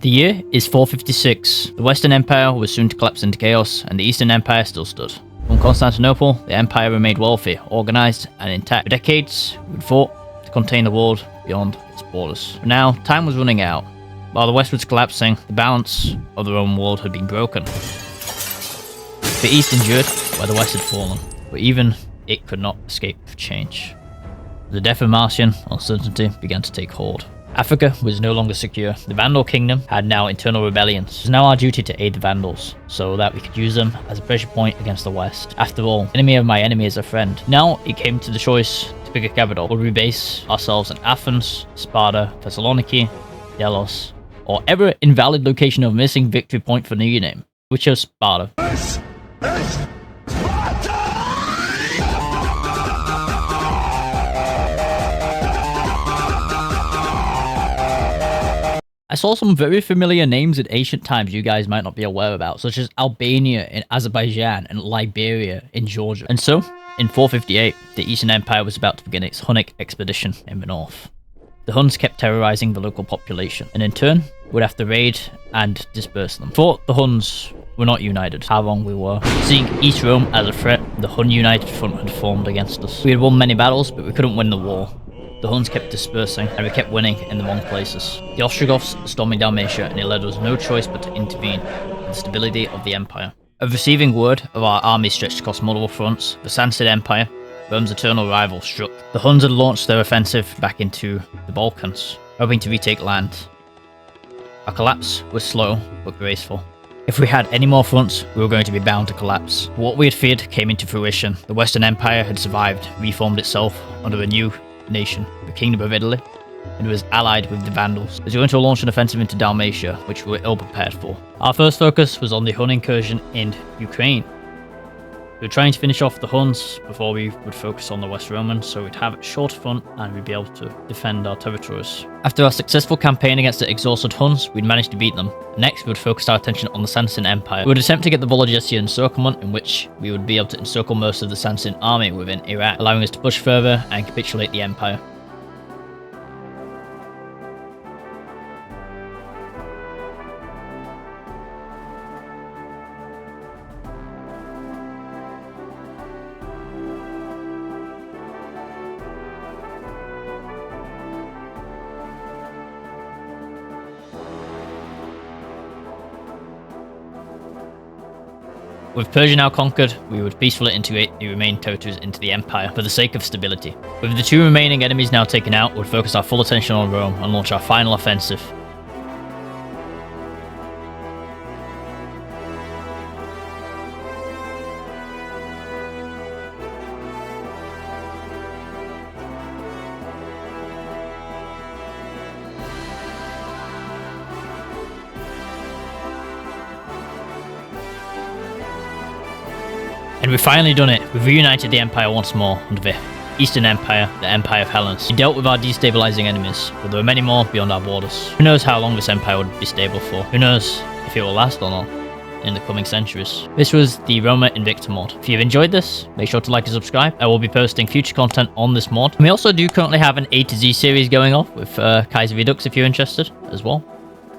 The year is 456. The Western Empire was soon to collapse into chaos, and the Eastern Empire still stood. From Constantinople, the empire remained wealthy, organized, and intact. For decades, it fought to contain the world beyond its borders. But now, time was running out. While the West was collapsing, the balance of the Roman world had been broken. The East endured where the West had fallen, but even it could not escape change. The death of Marcian, uncertainty began to take hold. Africa was no longer secure. The Vandal kingdom had now internal rebellions. It was now our duty to aid the Vandals, so that we could use them as a pressure point against the West. After all, enemy of my enemy is a friend. Now it came to the choice to pick a capital. Would we base ourselves in Athens, Sparta, Thessaloniki, Delos, or ever invalid location of missing victory point for new name? We chose Sparta. I saw some very familiar names in ancient times you guys might not be aware about, such as Albania in Azerbaijan and Liberia in Georgia. And so, in 458, the Eastern Empire was about to begin its Hunnic expedition in the north. The Huns kept terrorizing the local population, and in turn, would have to raid and disperse them. Thought the Huns were not united. How wrong we were. Seeing East Rome as a threat, the Hun United Front had formed against us. We had won many battles, but we couldn't win the war. The Huns kept dispersing, and we kept winning in the wrong places. The Ostrogoths storming Dalmatia, and it led us no choice but to intervene in the stability of the empire. Of receiving word of our army stretched across multiple fronts, the Sassanid Empire, Rome's eternal rival, struck. The Huns had launched their offensive back into the Balkans, hoping to retake land. Our collapse was slow, but graceful. If we had any more fronts, we were going to be bound to collapse. What we had feared came into fruition. The Western Empire had survived, reformed itself under a new nation, the Kingdom of Italy, and was allied with the Vandals. It was going to launch an offensive into Dalmatia, which we were ill prepared for. Our first focus was on the Hun incursion in Ukraine. We were trying to finish off the Huns before we would focus on the West Romans, so we'd have a shorter front and we'd be able to defend our territories. After our successful campaign against the exhausted Huns, we'd managed to beat them. Next, we would focus our attention on the Sassanid Empire. We would attempt to get the Vologesian encirclement, in which we would be able to encircle most of the Sassanid army within Iraq, allowing us to push further and capitulate the empire. With Persia now conquered, we would peacefully integrate the remaining territories into the empire for the sake of stability. With the two remaining enemies now taken out, we would focus our full attention on Rome and launch our final offensive. And we've finally done it. We've reunited the empire once more under the Eastern Empire, the Empire of Hellenes. We dealt with our destabilizing enemies, but there were many more beyond our borders. Who knows how long this empire would be stable for? Who knows if it will last or not in the coming centuries? This was the Roma Invicta mod. If you've enjoyed this, make sure to like and subscribe. I will be posting future content on this mod. And we also do currently have an A to Z series going off with Kaiser Redux if you're interested as well.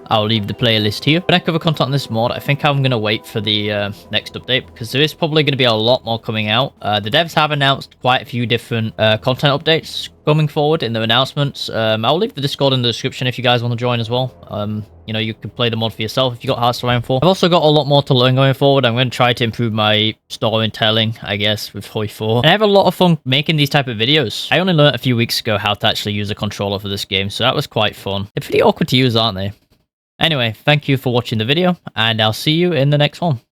I'll leave the playlist here. When I cover content on this mod, I think I'm going to wait for the next update, because there is probably going to be a lot more coming out. The devs have announced quite a few different content updates coming forward in their announcements. I'll leave the Discord in the description if you guys want to join as well. You know, you can play the mod for yourself if you got Hearts4. I've also got a lot more to learn going forward. I'm going to try to improve my storytelling, I guess, with Hoi4. And I have a lot of fun making these type of videos. I only learned a few weeks ago how to actually use a controller for this game, so that was quite fun. They're pretty awkward to use, aren't they? Anyway, thank you for watching the video, and I'll see you in the next one.